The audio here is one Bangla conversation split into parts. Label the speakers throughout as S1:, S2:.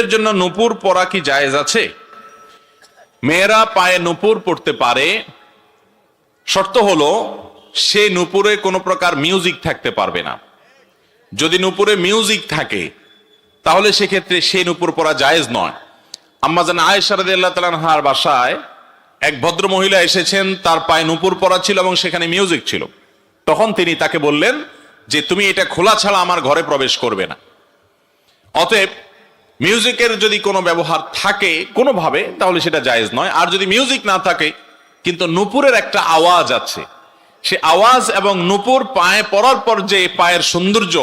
S1: মেয়েদের জন্য নূপুর পরা কি জায়েজ আছে? মেয়েরা পায়ে নূপুর পরতে পারে, শর্ত হলো সে নূপুরে কোনো প্রকার মিউজিক থাকতে পারবে না। যদি নূপুরে মিউজিক থাকে তাহলে সেক্ষেত্রে সেই নূপুর পরা জায়েজ নয়। আম্মা জান আয়েশা রাদিয়াল্লাহু তাআলা আনহার বাসায় এক ভদ্র মহিলা এসেছেন, তার পায়ে নূপুর পরা ছিল এবং সেখানে মিউজিক ছিল। তখন তিনি তাকে বললেন যে তুমি এটা খোলা ছাড়া আমার ঘরে প্রবেশ করবে না। অতএব মিউজিকের যদি কোনো ব্যবহার থাকে কোনোভাবে তাহলে সেটা জায়েজ নয়। আর যদি মিউজিক না থাকে কিন্তু নূপুরের একটা আওয়াজ আছে, সে আওয়াজ এবং নূপুর পায়ে পরার পর যে পায়ের সৌন্দর্য,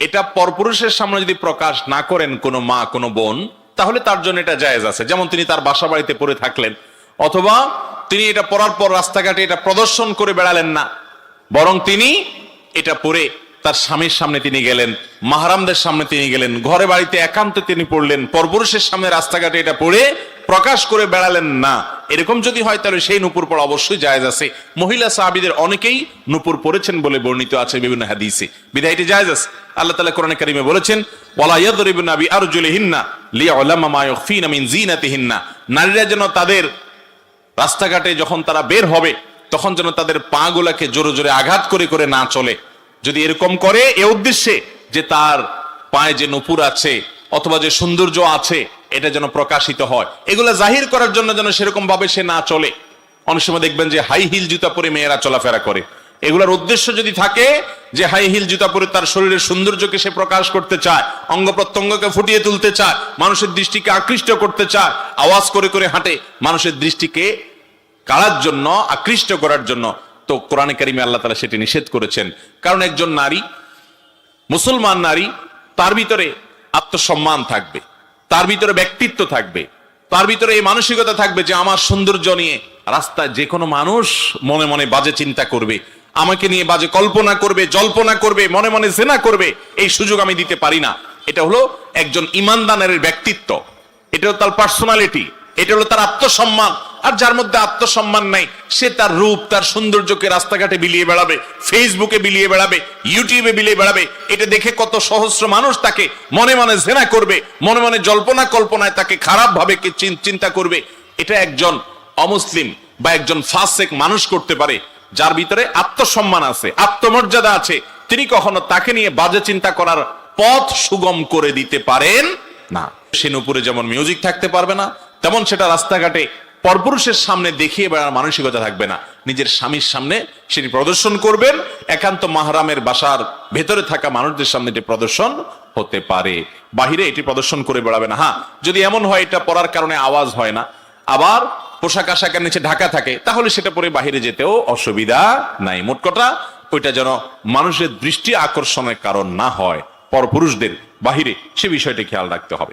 S1: এটা পরপুরুষের সামনে যদি প্রকাশ না করেন কোনো মা কোনো বোন, তাহলে তার জন্য এটা জায়েজ আছে। যেমন তিনি তার বাসা বাড়িতে পরে থাকলেন, অথবা তিনি এটা পরার পর রাস্তাঘাটে এটা প্রদর্শন করে বেড়ালেন না, বরং তিনি এটা পরে তার স্বামীর সামনে তিনি গেলেন, মাহরামদের সামনে তিনি গেলেন, ঘরে বাড়িতে একান্তে তিনি পড়লেন, পরপুরুষের সামনে রাস্তাঘাটে এটা পড়ে প্রকাশ করে বেড়ালেন না। এরকম যদি হয় তাহলে সেই নূপুর পরা অবশ্যই জায়েজ আছে। মহিলা সাহাবীদের অনেকেই নূপুর পরেছেন বলে বর্ণিত আছে বিভিন্ন হাদিসে, বিধায় এটি জায়েজ আছে। আল্লাহ তাআলা কোরআনে কারীমে বলেছেন, ওয়ালা ইয়াদরিবুনা বিআরজুলিহিন্না লিয়ালামা মা ইউখফিনা মিন যিনাতিহিন্না, নারীরা যেন তাদের রাস্তাঘাটে যখন তারা বের হবে তখন যেন তাদের পা গুলাকে জোরে জোরে আঘাত করে করে না চলে। যদি এরকম করে এ উদ্দেশ্যে যে তার পায়ে যে নূপুর আছে অথবা যে সৌন্দর্য আছে এটা যেন প্রকাশিত হয়, এগুলা জাহির করার জন্য যেন সেরকম ভাবে সে না চলে। অনেক সময় দেখবেন যে হাই হিল জুতা পরে মেয়েরা চলাফেরা করে, এগুলার উদ্দেশ্য যদি থাকে যে হাই হিল জুতা পরে তার শরীরের সৌন্দর্যকে সে প্রকাশ করতে চায়, অঙ্গ প্রত্যঙ্গকে ফুটিয়ে তুলতে চায়, মানুষের দৃষ্টিকে আকৃষ্ট করতে চায়, আওয়াজ করে করে হাঁটে মানুষের দৃষ্টিকে কাড়ার জন্য, আকৃষ্ট করার জন্য, তো কোরআনে কারিমে আল্লাহ তাআলা সেটি নিষেধ করেছেন। কারণ একজন নারী, মুসলমান নারী, তার ভিতরে আত্মসম্মান থাকবে, তার ভিতরে ব্যক্তিত্ব থাকবে, তার ভিতরে এই মানসিকতা থাকবে যে আমার সৌন্দর্য নিয়ে রাস্তায় যে কোনো মানুষ মনে মনে বাজে চিন্তা করবে, আমাকে নিয়ে বাজে কল্পনা করবে, জল্পনা করবে, মনে মনে জেনা করবে, এই সুযোগ আমি দিতে পারি না। এটা হলো একজন ঈমানদারের ব্যক্তিত্ব, এটা হলো তার পার্সোনালিটি, এটা হলো তার আত্মসম্মান। আর যার মধ্যে আত্মসম্মান নাই সে তার রূপ তার সৌন্দর্যকে রাস্তাঘাটে বিলিয়ে বেড়াবে, ফেসবুকে বিলিয়ে বেড়াবে, ইউটিউবে বিলিয়ে বেড়াবে। এটা দেখে কত সহস্র মানুষ তাকে মনে মনে জেনা করবে, মনে মনে জল্পনা কল্পনায় তাকে খারাপ ভাবে চিন্তা করবে। এটা একজন অমুসলিম বা একজন ফাসেক মানুষ করতে পারে যার ভিতরে আত্মসম্মান আছে, আত্মমর্যাদা আছে। তিনি কখনো তাকে নিয়ে বাজে চিন্তা করার পথ সুগম করে দিতে পারেন না। সে নূপুরে যেমন মিউজিক থাকতে পারবে না, তেমন সেটা রাস্তাঘাটে পরপুরুষের সামনে দেখিয়ে বেড়ার মানসিকতা থাকবে না। নিজের স্বামীর সামনে সেটি প্রদর্শন করবেন, একান্ত মাহরামের বাসার ভেতরে থাকা মানুষদের সামনে এটি প্রদর্শন হতে পারে, বাহিরে এটি প্রদর্শন করে বেড়াবে না। হ্যাঁ, যদি এমন হয় এটা পরার কারণে আওয়াজ হয় না, আবার পোশাক আশাকের নিচে ঢাকা থাকে, তাহলে সেটা পরে বাহিরে যেতেও অসুবিধা নাই। মোট কথা ওইটা যেন মানুষের দৃষ্টি আকর্ষণের কারণ না হয়, পরপুরুষদের বাহিরে, সে বিষয়টি খেয়াল রাখতে হবে।